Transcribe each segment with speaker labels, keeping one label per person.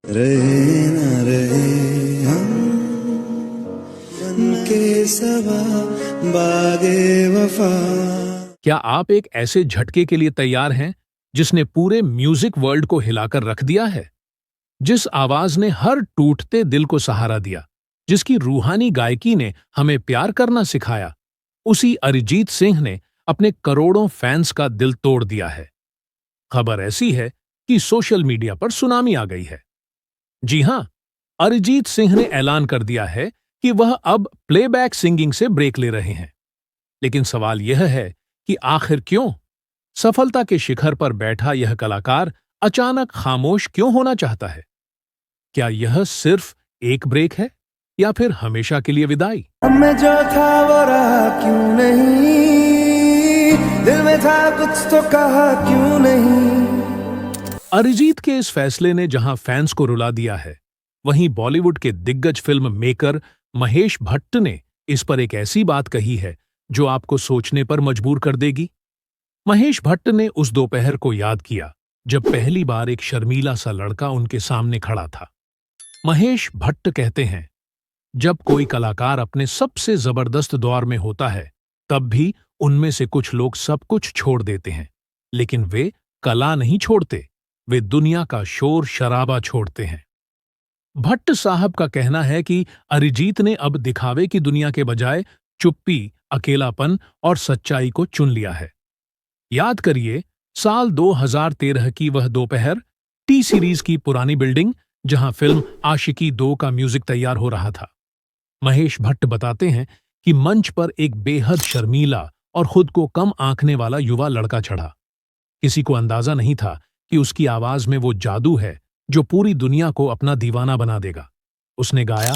Speaker 1: रहे न रहे हम मन के सबा बागे वफा।
Speaker 2: क्या आप एक ऐसे झटके के लिए तैयार हैं जिसने पूरे म्यूजिक वर्ल्ड को हिलाकर रख दिया है? जिस आवाज ने हर टूटते दिल को सहारा दिया, जिसकी रूहानी गायकी ने हमें प्यार करना सिखाया, उसी अरिजीत सिंह ने अपने करोड़ों फैंस का दिल तोड़ दिया है। खबर ऐसी है कि सोशल मीडिया पर सुनामी आ गई है। जी हां, अरिजीत सिंह ने ऐलान कर दिया है कि वह अब प्लेबैक सिंगिंग से ब्रेक ले रहे हैं। लेकिन सवाल यह है कि आखिर क्यों? सफलता के शिखर पर बैठा यह कलाकार अचानक खामोश क्यों होना चाहता है? क्या यह सिर्फ एक ब्रेक है या फिर हमेशा के लिए विदाई?
Speaker 1: मैं जो था वो रहा क्यों नहीं, दिल में था कुछ तो कहा क्यों नहीं।
Speaker 2: अरिजीत के इस फैसले ने जहां फैंस को रुला दिया है, वहीं बॉलीवुड के दिग्गज फिल्म मेकर महेश भट्ट ने इस पर एक ऐसी बात कही है जो आपको सोचने पर मजबूर कर देगी। महेश भट्ट ने उस दोपहर को याद किया जब पहली बार एक शर्मीला सा लड़का उनके सामने खड़ा था। महेश भट्ट कहते हैं, जब कोई कलाकार अपने सबसे जबरदस्त दौर में होता है, तब भी उनमें से कुछ लोग सब कुछ छोड़ देते हैं, लेकिन वे कला नहीं छोड़ते, वे दुनिया का शोर शराबा छोड़ते हैं। भट्ट साहब का कहना है कि अरिजीत ने अब दिखावे की दुनिया के बजाय चुप्पी, अकेलापन और सच्चाई को चुन लिया है। याद करिए, साल 2013 की वह दोपहर, टी सीरीज की पुरानी बिल्डिंग, जहां फिल्म आशिकी 2 का म्यूजिक तैयार हो रहा था। महेश भट्ट बताते हैं कि मंच पर एक बेहद शर्मीला और खुद को कम आंकने वाला युवा लड़का चढ़ा। किसी को अंदाजा नहीं था कि उसकी आवाज में वो जादू है जो पूरी दुनिया को अपना दीवाना बना देगा। उसने गाया,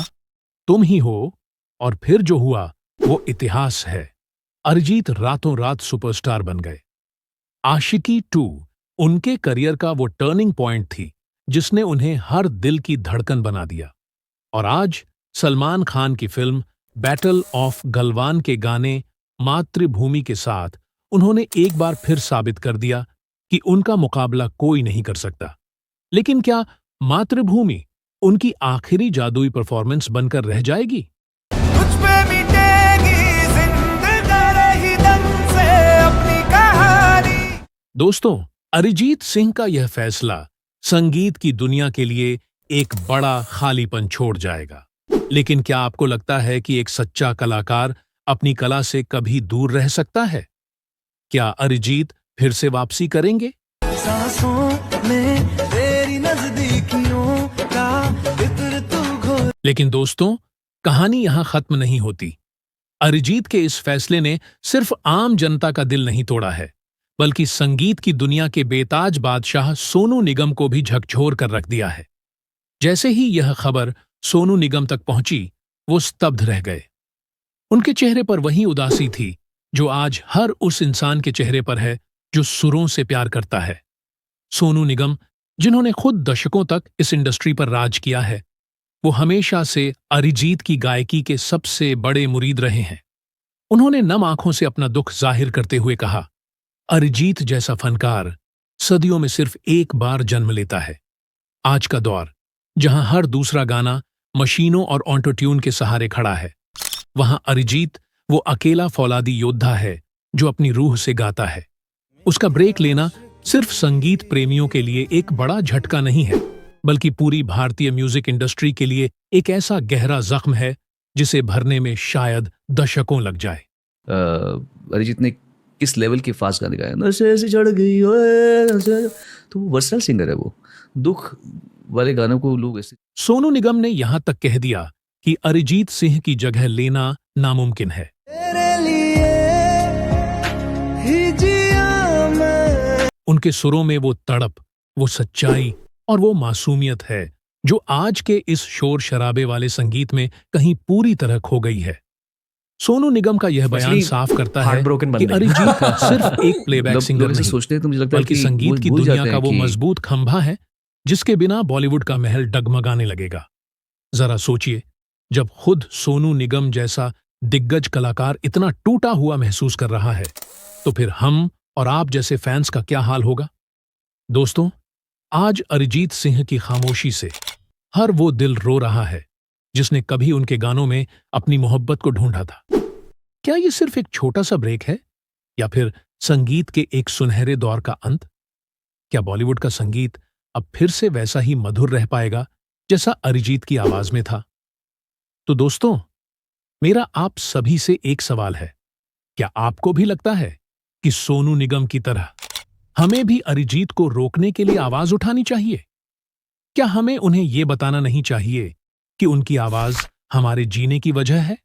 Speaker 2: तुम ही हो, और फिर जो हुआ वो इतिहास है। अरिजीत रातों रात सुपरस्टार बन गए। आशिकी 2 उनके करियर का वो टर्निंग पॉइंट थी जिसने उन्हें हर दिल की धड़कन बना दिया। और आज सलमान खान की फिल्म बैटल ऑफ गलवान के गाने मातृभूमि के साथ उन्होंने एक बार फिर साबित कर दिया कि उनका मुकाबला कोई नहीं कर सकता। लेकिन क्या मातृभूमि उनकी आखिरी जादुई परफॉर्मेंस बनकर रह जाएगी?
Speaker 1: कुछ पे मिटेगी जिंदगी दम से अपनी कहानी।
Speaker 2: दोस्तों, अरिजीत सिंह का यह फैसला संगीत की दुनिया के लिए एक बड़ा खालीपन छोड़ जाएगा। लेकिन क्या आपको लगता है कि एक सच्चा कलाकार अपनी कला से कभी दूर रह सकता है? क्या अरिजीत फिर से वापसी करेंगे?
Speaker 1: सांसों में तेरी नजदीकियों का इत्र तू घोल।
Speaker 2: लेकिन दोस्तों, कहानी यहां खत्म नहीं होती। अरिजीत के इस फैसले ने सिर्फ आम जनता का दिल नहीं तोड़ा है, बल्कि संगीत की दुनिया के बेताज बादशाह सोनू निगम को भी झकझोर कर रख दिया है। जैसे ही यह खबर सोनू निगम तक पहुंची, वो स्तब्ध रह गए। उनके चेहरे पर वही उदासी थी जो आज हर उस इंसान के चेहरे पर है जो सुरों से प्यार करता है। सोनू निगम, जिन्होंने खुद दशकों तक इस इंडस्ट्री पर राज किया है, वो हमेशा से अरिजीत की गायकी के सबसे बड़े मुरीद रहे हैं। उन्होंने नम आंखों से अपना दुख जाहिर करते हुए कहा, अरिजीत जैसा फनकार सदियों में सिर्फ एक बार जन्म लेता है। आज का दौर, जहां हर दूसरा गाना मशीनों और ऑटोट्यून के सहारे खड़ा है, वहां अरिजीत वो अकेला फौलादी योद्धा है जो अपनी रूह से गाता है। उसका ब्रेक लेना सिर्फ संगीत प्रेमियों के लिए एक बड़ा झटका नहीं है, बल्कि पूरी भारतीय म्यूजिक इंडस्ट्री के लिए एक ऐसा गहरा जख्म है जिसे भरने में शायद दशकों लग जाए।
Speaker 3: अरिजीत ने किस लेवल के फास्ट गाने गाए, नशे से चढ़ गई ओए नशे, तो वो वर्सटाइल सिंगर है। वो दुख वाले गानों को लोग ऐसे।
Speaker 2: सोनू निगम ने यहां तक कह दिया कि अरिजीत सिंह की जगह लेना नामुमकिन है।
Speaker 1: तेरे लिए ही जिया मैं।
Speaker 2: उनके सुरों में वो तड़प, वो सच्चाई और वो मासूमियत है जो आज के इस शोर शराबे वाले संगीत में कहीं पूरी तरह खो गई है। सोनू निगम का यह बयान साफ करता है कि अरिजीत सिर्फ एक प्लेबैक सिंगर नहीं,
Speaker 3: सोचते हैं तो मुझे लगता है
Speaker 2: बल्कि
Speaker 3: कि
Speaker 2: संगीत की
Speaker 3: भूल
Speaker 2: दुनिया
Speaker 3: जाते
Speaker 2: का
Speaker 3: हैं
Speaker 2: वो
Speaker 3: कि
Speaker 2: मजबूत खंभा है जिसके बिना बॉलीवुड का महल डगमगाने लगेगा। जरा सोचिए, जब खुद सोनू निगम जैसा दिग्गज कलाकार इतना टूटा हुआ महसूस कर रहा है, तो फिर हम और आप जैसे फैंस का क्या हाल होगा? दोस्तों, आज अरिजीत सिंह की खामोशी से हर वो दिल रो रहा है जिसने कभी उनके गानों में अपनी मोहब्बत को ढूंढा था। क्या ये सिर्फ एक छोटा सा ब्रेक है या फिर संगीत के एक सुनहरे दौर का अंत? क्या बॉलीवुड का संगीत अब फिर से वैसा ही मधुर रह पाएगा जैसा अरिजीत की आवाज में था? तो दोस्तों, मेरा आप सभी से एक सवाल है, क्या आपको भी लगता है कि सोनू निगम की तरह हमें भी अरिजीत को रोकने के लिए आवाज उठानी चाहिए? क्या हमें उन्हें यह बताना नहीं चाहिए कि उनकी आवाज हमारे जीने की वजह है?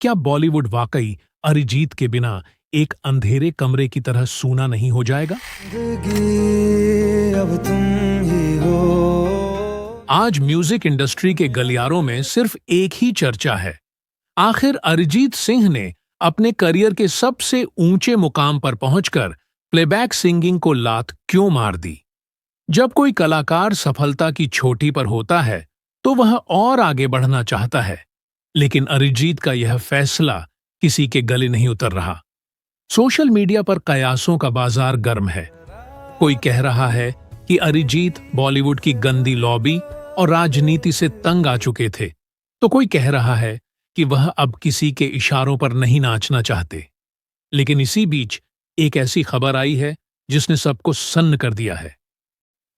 Speaker 2: क्या बॉलीवुड वाकई अरिजीत के बिना एक अंधेरे कमरे की तरह सूना नहीं हो जाएगा?
Speaker 1: जिंदगी अब तुम ही हो।
Speaker 2: आज म्यूजिक इंडस्ट्री के गलियारों में सिर्फ एक ही चर्चा है, आखिर अरिजीत सिंह ने अपने करियर के सबसे ऊंचे मुकाम पर पहुंचकर प्लेबैक सिंगिंग को लात क्यों मार दी? जब कोई कलाकार सफलता की चोटी पर होता है तो वह और आगे बढ़ना चाहता है, लेकिन अरिजीत का यह फैसला किसी के गले नहीं उतर रहा। सोशल मीडिया पर कयासों का बाजार गर्म है। कोई कह रहा है कि अरिजीत बॉलीवुड की गंदी लॉबी और राजनीति से तंग आ चुके थे, तो कोई कह रहा है कि वह अब किसी के इशारों पर नहीं नाचना चाहते। लेकिन इसी बीच एक ऐसी खबर आई है जिसने सबको सन्न कर दिया है।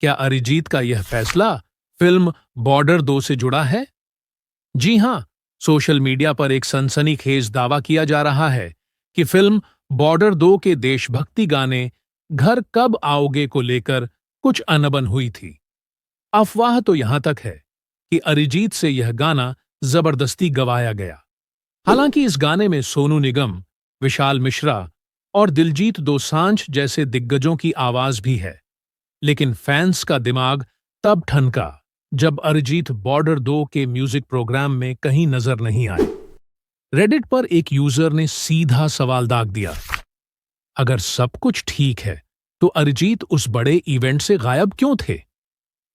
Speaker 2: क्या अरिजीत का यह फैसला फिल्म बॉर्डर 2 से जुड़ा है? जी हां, सोशल मीडिया पर एक सनसनीखेज दावा किया जा रहा है कि फिल्म बॉर्डर 2 के देशभक्ति गाने घर कब आओगे को लेकर कुछ अनबन हुई थी। अफवाह तो यहां तक है कि अरिजीत से यह गाना जबरदस्ती गवाया गया। हालांकि इस गाने में सोनू निगम, विशाल मिश्रा और दिलजीत दोसांझ जैसे दिग्गजों की आवाज भी है, लेकिन फैंस का दिमाग तब ठनका जब अरिजीत बॉर्डर 2 के म्यूजिक प्रोग्राम में कहीं नजर नहीं आए। रेडिट पर एक यूजर ने सीधा सवाल दाग दिया, अगर सब कुछ ठीक है तो अरिजीत उस बड़े इवेंट से गायब क्यों थे?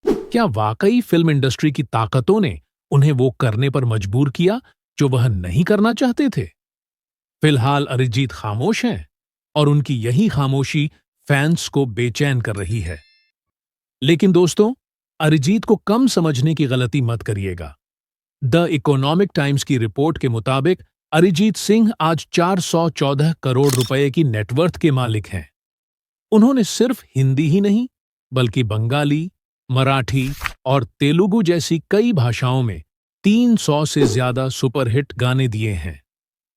Speaker 2: क्या वाकई फिल्म इंडस्ट्री की ताकतों ने उन्हें वो करने पर मजबूर किया जो वह नहीं करना चाहते थे? फिलहाल अरिजीत खामोश हैं और उनकी यही खामोशी फैंस को बेचैन कर रही है। लेकिन दोस्तों, अरिजीत को कम समझने की गलती मत करिएगा। द इकोनॉमिक टाइम्स की रिपोर्ट के मुताबिक अरिजीत सिंह आज 414 करोड़ रुपए की नेटवर्थ के मालिक हैं। उन्होंने सिर्फ हिंदी ही नहीं बल्कि बंगाली, मराठी और तेलुगु जैसी कई भाषाओं में 300 से ज्यादा सुपरहिट गाने दिए हैं।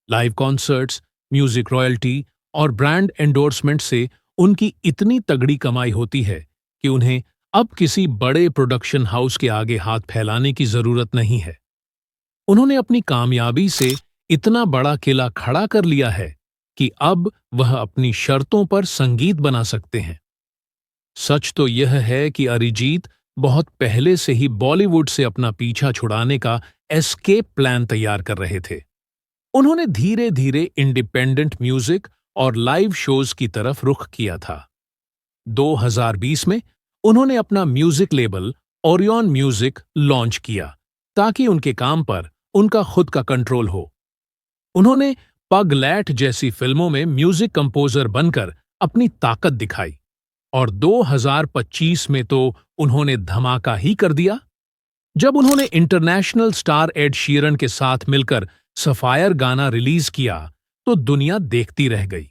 Speaker 2: लाइव कॉन्सर्ट्स, म्यूजिक रॉयल्टी और ब्रांड एंडोर्समेंट से उनकी इतनी तगड़ी कमाई होती है कि उन्हें अब किसी बड़े प्रोडक्शन हाउस के आगे हाथ फैलाने की जरूरत नहीं है। उन्होंने अपनी कामयाबी से इतना बड़ा किला खड़ा कर लिया है कि अब वह अपनी शर्तों पर संगीत बना सकते हैं। सच तो यह है कि अरिजीत बहुत पहले से ही बॉलीवुड से अपना पीछा छुड़ाने का एस्केप प्लान तैयार कर रहे थे। उन्होंने धीरे धीरे इंडिपेंडेंट म्यूजिक और लाइव शोज की तरफ रुख किया था। 2020 में उन्होंने अपना music label Orion music launch किया ताकि उनके काम पर उनका खुद का कंट्रोल हो। उन्होंने पगलैट जैसी फिल्मों में म्यूजिक कंपोजर बनकर अपनी ताकत दिखाई और 2025 में तो उन्होंने धमाका ही कर दिया जब उन्होंने इंटरनेशनल स्टार एड शीरन के साथ मिलकर सफायर गाना रिलीज किया तो दुनिया देखती रह गई।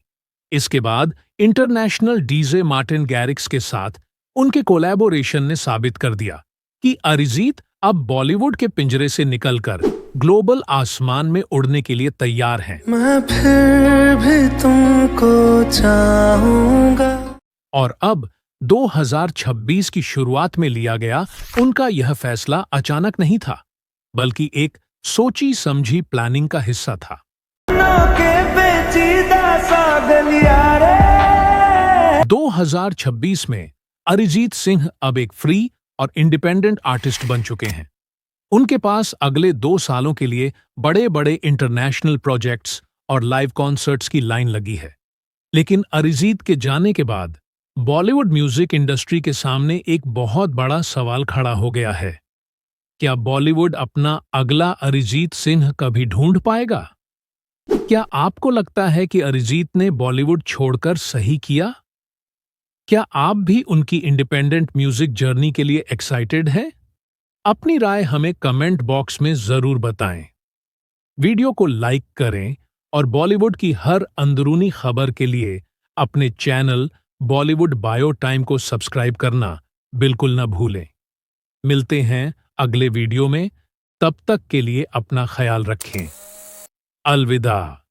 Speaker 2: इसके बाद इंटरनेशनल डीजे मार्टिन गैरिक्स के साथ उनके कोलैबोरेशन ने साबित कर दिया कि अरिजीत अब बॉलीवुड के पिंजरे से निकलकर ग्लोबल आसमान में उड़ने के लिए तैयार हैं।
Speaker 1: मैं फिर भी तुमको चाहूंगा।
Speaker 2: और अब 2026 की शुरुआत में लिया गया उनका यह फैसला अचानक नहीं था, बल्कि एक सोची समझी प्लानिंग का हिस्सा था। 2026 में अरिजीत सिंह अब एक फ्री और इंडिपेंडेंट आर्टिस्ट बन चुके हैं। उनके पास अगले 2 सालों के लिए बड़े बड़े इंटरनेशनल प्रोजेक्ट्स और लाइव कॉन्सर्ट्स की लाइन लगी है। लेकिन अरिजीत के जाने के बाद बॉलीवुड म्यूजिक इंडस्ट्री के सामने एक बहुत बड़ा सवाल खड़ा हो गया है। क्या बॉलीवुड अपना अगला अरिजीत सिंह कभी ढूंढ पाएगा? क्या आपको लगता है कि अरिजीत ने बॉलीवुड छोड़कर सही किया? क्या आप भी उनकी इंडिपेंडेंट म्यूजिक जर्नी के लिए एक्साइटेड हैं? अपनी राय हमें कमेंट बॉक्स में जरूर बताएं। वीडियो को लाइक करें और बॉलीवुड की हर अंदरूनी खबर के लिए अपने चैनल बॉलीवुड बायो टाइम को सब्सक्राइब करना बिल्कुल न भूलें। मिलते हैं अगले वीडियो में, तब तक के लिए अपना ख्याल रखें। अलविदा।